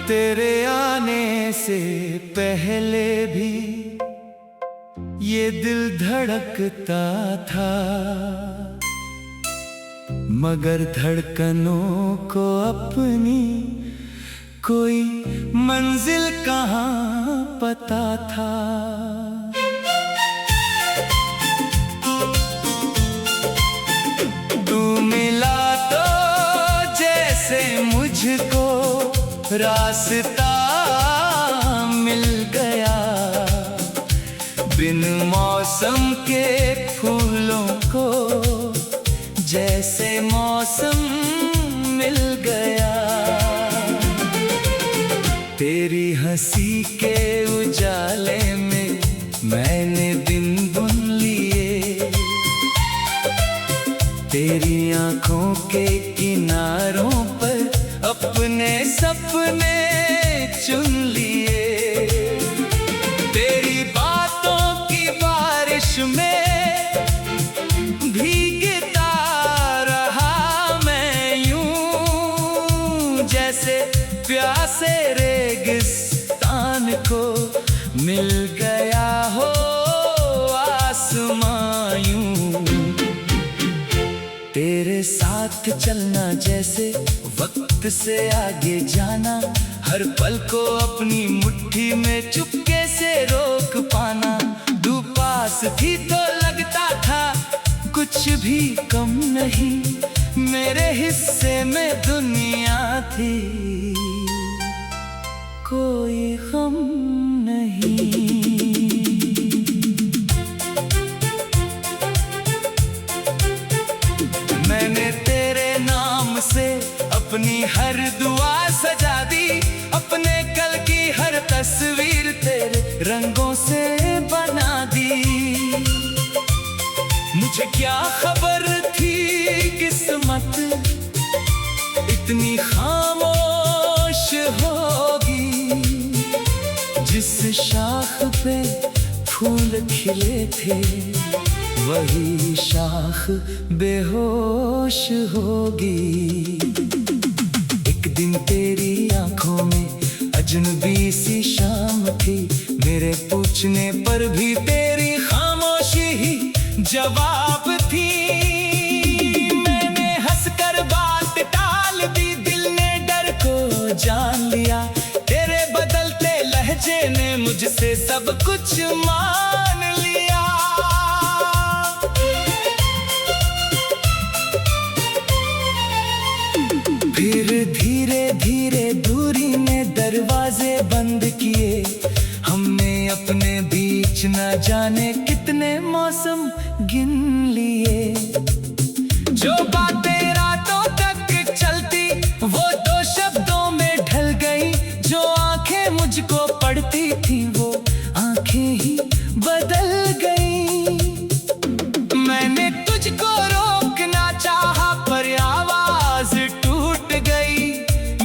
तेरे आने से पहले भी ये दिल धड़कता था, मगर धड़कनों को अपनी कोई मंजिल कहाँ पता था। तू मिला तो जैसे मुझको रास्ता मिल गया, बिन मौसम के फूलों को जैसे मौसम मिल गया। तेरी हंसी के उजाले में मैंने दिन बुन लिए, तेरी आंखों के किनारों पर अपने सपने चुन लिए। तेरी बातों की बारिश में भीगता रहा मैं यूं, जैसे प्यासे रेगिस्तान को मिल गया हो आसमां यूं। तेरे साथ चलना जैसे वक्त से आगे जाना, हर पल को अपनी मुट्ठी में चुपके से रोक पाना। तू पास थी तो लगता था कुछ भी कम नहीं, मेरे हिस्से में दुनिया थी कोई गम नहीं। मैंने तेरे नाम से अपनी हर दुआ सजा दी, अपने कल की हर तस्वीर तेरे रंगों से बना दी। मुझे क्या खबर थी किस्मत इतनी खामोश होगी, जिस शाख पे फूल खिले थे वही शाख बेहोश होगी। एक दिन तेरी आंखों में अजनबी सी शाम थी, मेरे पूछने पर भी तेरी खामोशी ही जवाब थी। मैंने हंसकर बात टाल दी, दिल ने डर को जान लिया, तेरे बदलते लहजे ने मुझसे सब कुछ मान लिया। फिर धीरे धीरे दूरी ने दरवाजे बंद किए, हमने अपने बीच न जाने कितने मौसम गिन लिए। जो बातें रातों तक चलती वो दो शब्दों में ढल गई, जो आंखें मुझको पढ़ती थी वो आंखें ही बदल गई। मैंने तुझको रोकना चाहा पर आवाज टूट गई,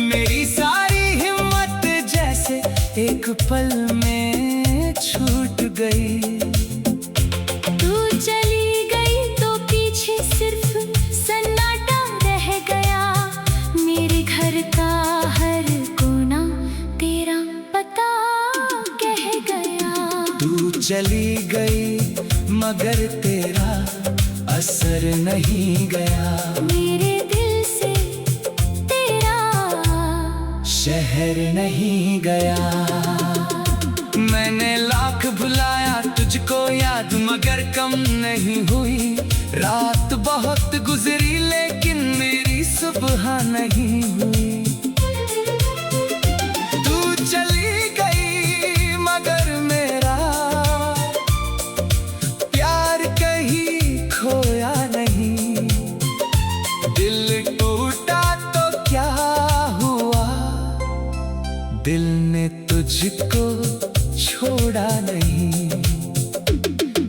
मेरी सारी हिम्मत जैसे एक पल में छूट गई। तू चली गई तो पीछे सिर्फ सन्नाटा रह गया, मेरे घर का हर कोना तेरा पता कह गया। तू चली गई मगर तेरा असर नहीं गया, मेरे दिल से तेरा शहर नहीं गया। मैंने लाख भुलाया तुझको याद मगर कम नहीं हुई, रात बहुत गुजरी लेकिन मेरी सुबह नहीं हुई। तू चली गई मगर मेरा प्यार कहीं खोया नहीं, दिल टूटा तो क्या हुआ, दिल ने तुझको छोड़ा नहीं।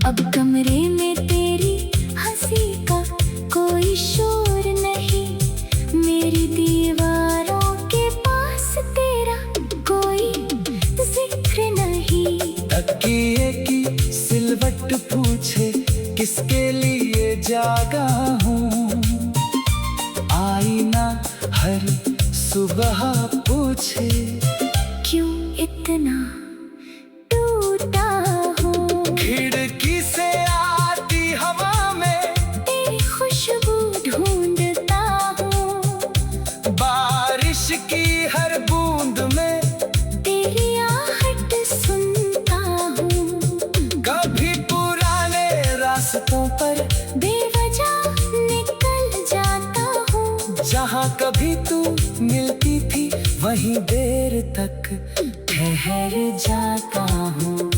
अब कमरे में तेरी हंसी का कोई शोर नहीं, मेरी दीवारों के पास तेरा कोई जिक्र नहीं। तकिए की सिलवट पूछे किसके लिए जागा हूँ, आईना हर सुबह पूछे कितना टूटा हूँ। खिड़की से आती हवा में तेरी खुशबू ढूंढता हूँ। बारिश की हर बूंद में तेरी आहट सुनता हूँ। कभी पुराने रास्तों पर बेवजह निकल जाता हूँ। जहाँ कभी तू मिलती थी वहीं देर तक ठहर जाता हूँ।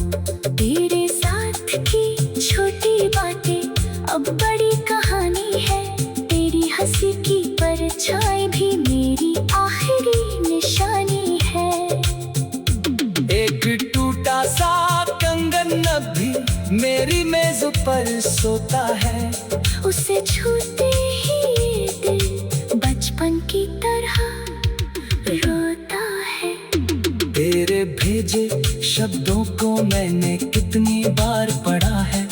तेरे साथ की छोटी बातें अब बड़ी कहानी है। तेरी हंसी की परछाई भी मेरी आखिरी निशानी है। एक टूटा सा कंगन अब भी मेरी मेज पर सोता है। उसे छूते ही ये दिल बचपन की तरह रोता है। तेरे भेजे शब्दों को मैंने कितनी बार पढ़ा है।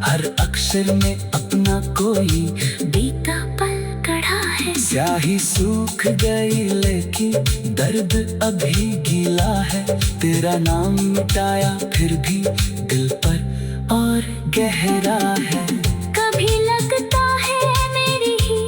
हर अक्षर में अपना कोई बीता पल गढ़ा है। स्याही सूख गई लेकिन दर्द अभी गीला है। तेरा नाम मिटाया फिर भी दिल पर और गहरा है। कभी लगता है मेरी ही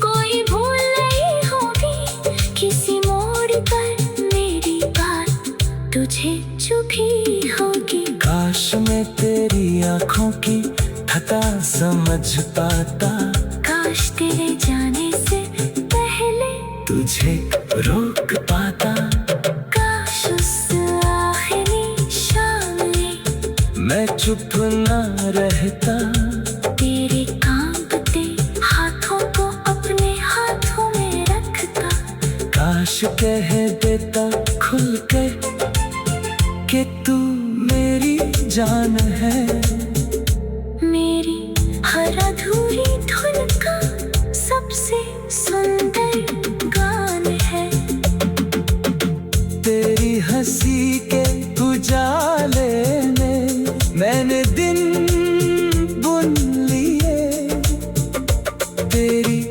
कोई भूल नहीं होगी। किसी मोड़ पर मेरी बात तुझे चुभी होगी। काश मैं तेरी आँखों की खता समझ पाता। काश तेरे जाने से पहले तुझे रोक पाता। काश उस आखिरी शाम में मैं चुप न रहता। तेरे कांपते हाथों को अपने हाथों में रखता। काश कह देता खुल कर कि तू मेरी जान है। मेरी हर अधूरी धुन का सबसे सुंदर गान है। तेरी हंसी के उजाले में मैंने दिन बुन लिए। तेरी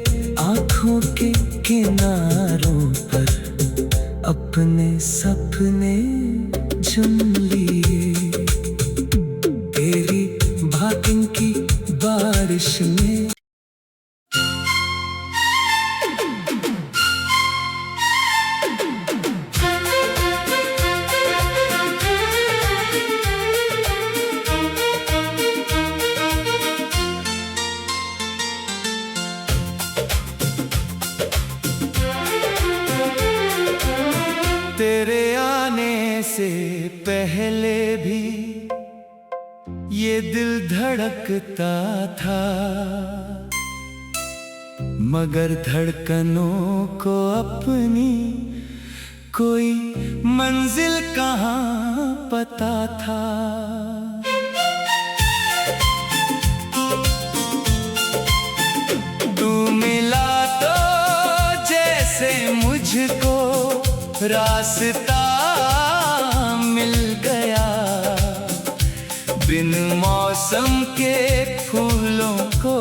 आँखों के किनारों पर अपने सपने चुन लिए। तेरी भाग्य की बारिश में तेरे आने से पहले भी ये दिल धड़कता था। मगर धड़कनों को अपनी कोई मंजिल कहाँ पता था। तू मिला तो जैसे मुझको रास्ता मिल गया। बिन मौसम के फूलों को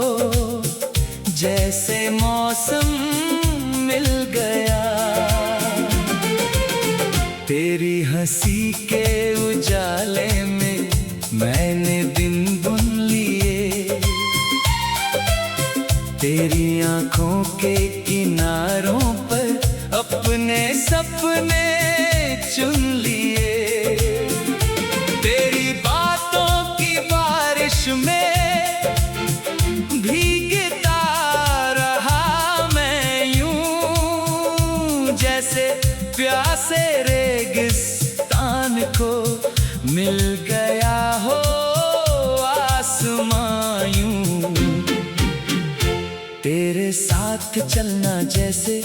जैसे मौसम मिल गया। तेरी हंसी के उजाले में मैंने दिन बुन लिए। तेरी आँखों के किनारों पर अपने सपने चुन लिए। तेरी बातों की बारिश में भीगता रहा मैं यूं। जैसे प्यासे रेगिस्तान को मिल गया हो आसमां यूं। तेरे साथ चलना जैसे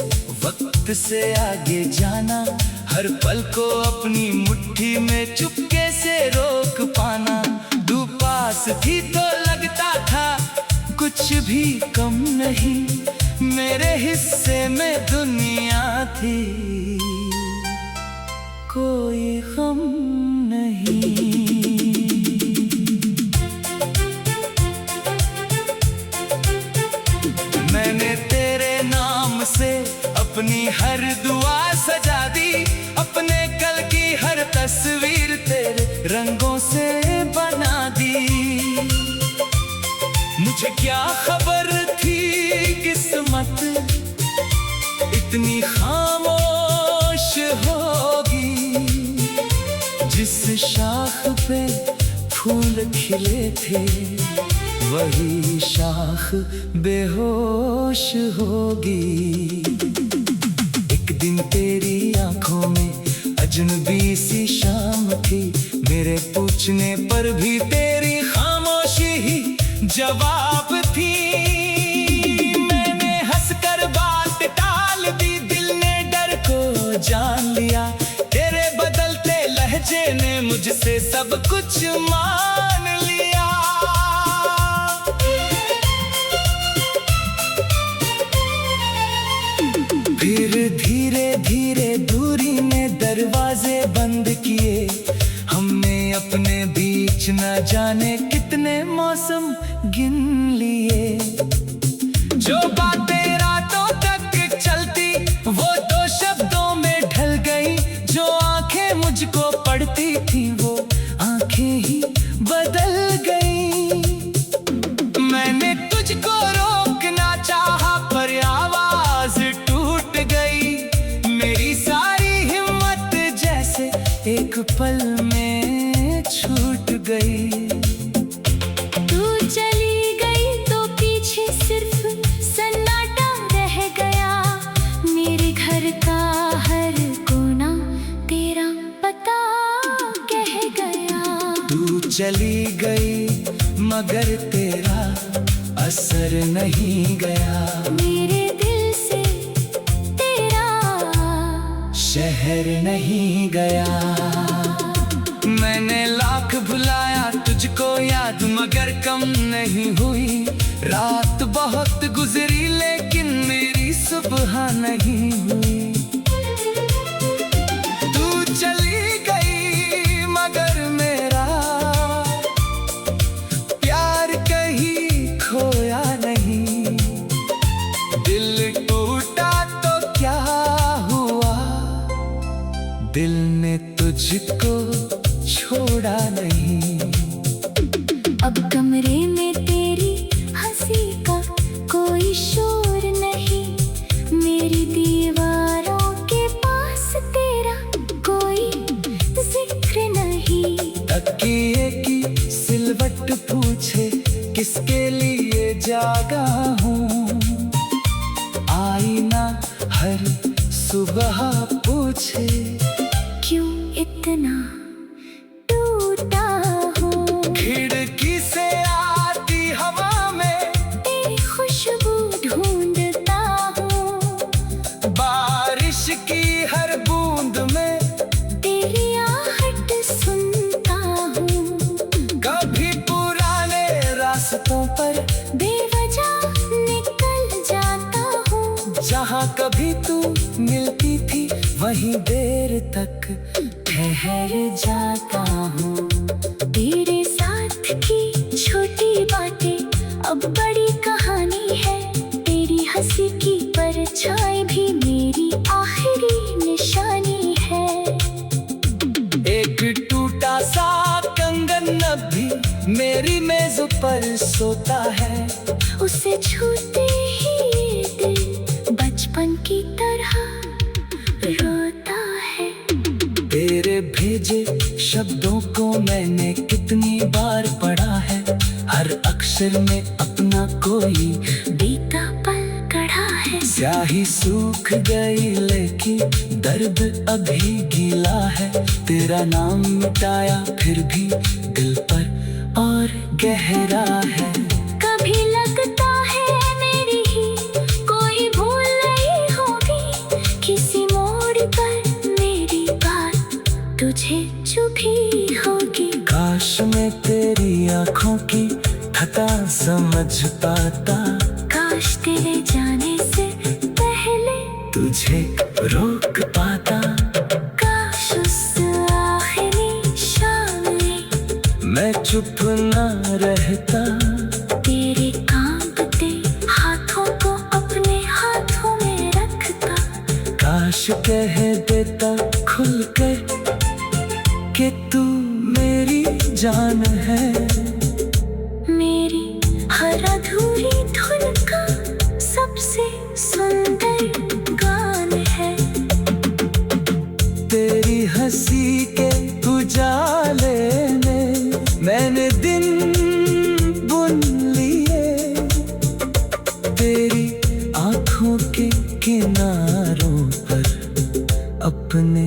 वक्त से आगे जाना। हर पल को अपनी मुट्ठी में चुपके से रोक पाना। तू पास थी तो लगता था कुछ भी कम नहीं। मेरे हिस्से में दुनिया थी कोई गम नहीं। मैंने तेरे नाम से अपनी हर दुआ सजा दी। अपने कल की हर तस्वीर तेरे रंगों से बना दी। मुझे क्या खबर थी किस्मत इतनी खामोश होगी। जिस शाख पे फूल खिले थे वही शाख बेहोश होगी। एक दिन तेरी आंखों में अजनबी सी शाम थी, मेरे पूछने पर भी तेरी खामोशी ही जवाब थी। मैंने हंसकर बात टाल दी, दिल ने डर को जान लिया। तेरे बदलते लहजे ने मुझसे सब कुछ मान लिया। फिर धीरे धीरे दूरी ने दरवाजे बंद किए। हमने अपने बीच न जाने कितने मौसम गिन लिए। जो बातें रातों तक चलती वो दो शब्दों में ढल गई। जो आंखें मुझको पढ़ती थी वो आंखें ही बदल गई। मैंने तुझको रोकना चाहा पर आवाज टूट गई। मेरी सारी हिम्मत जैसे एक पल में छूट गई। तू चली गई तो पीछे सिर्फ सन्नाटा रह गया। मेरे घर का हर कोना तेरा पता कह गया। तू चली गई मगर तेरा असर नहीं गया। मेरे दिल से तेरा शहर नहीं गया। मैंने लाख भुलाया तुझको याद मगर कम नहीं हुई। रात बहुत गुजरी लेकिन मेरी सुबह नहीं हुई। तू चली गई मगर मेरा प्यार कहीं खोया नहीं। दिल टूटा तो क्या हुआ, दिल ने तुझको छोड़ा नहीं। अब कमरे में तेरी हंसी का कोई शोर नहीं। मेरी दीवारों के पास तेरा कोई जिक्र नहीं। तकिए की सिलवट पूछे किसके लिए जागा हूँ। आईना हर सुबह पूछे क्यों इतना टूटा हूँ। खिड़की से आती हवा में तेरी खुशबू ढूंढता हूँ। बारिश की हर बूंद में तेरी आहट सुनता हूँ। कभी पुराने रास्तों पर बेवजह निकल जाता हूँ। जहाँ कभी तू मिलती थी वहीं देर तक ठहर जाता हूँ। तेरे साथ की छोटी बातें अब बड़ी कहानी है। तेरी हंसी की परछाई भी मेरी आखिरी निशानी है। एक टूटा सा कंगन अब भी मेरी मेज पर सोता है। उसे छूते ही दिल बचपन की तरह रोता है। तेरे भेजे शब्दों को मैंने कितनी बार पढ़ा है। हर अक्षर में अपना कोई बीता पल गढ़ा है। स्याही सूख गई लेकिन दर्द अभी गीला है। तेरा नाम मिटाया फिर भी दिल पर और गहरा है। कभी लगता है मेरी ही कोई भूल नहीं होगी। किसी मोड़ पर मेरी बात तुझे चुभी होगी। काश मैं तेरी आंखों की खता समझ पाता। काश तेरे जाने से पहले तुझे रोक पाता। काश उस आखिरी शाम में मैं चुप ना रहता। तेरे कांपते हाथों को अपने हाथों में रखता। काश कह देता खुल कर कि तू मेरी जान है, मेरी हर अधूरी धुन का सबसे सुंदर गान है। तेरी हंसी के उजाले में मैंने दिन बुन लिए, तेरी आंखों के किनारों पर अपने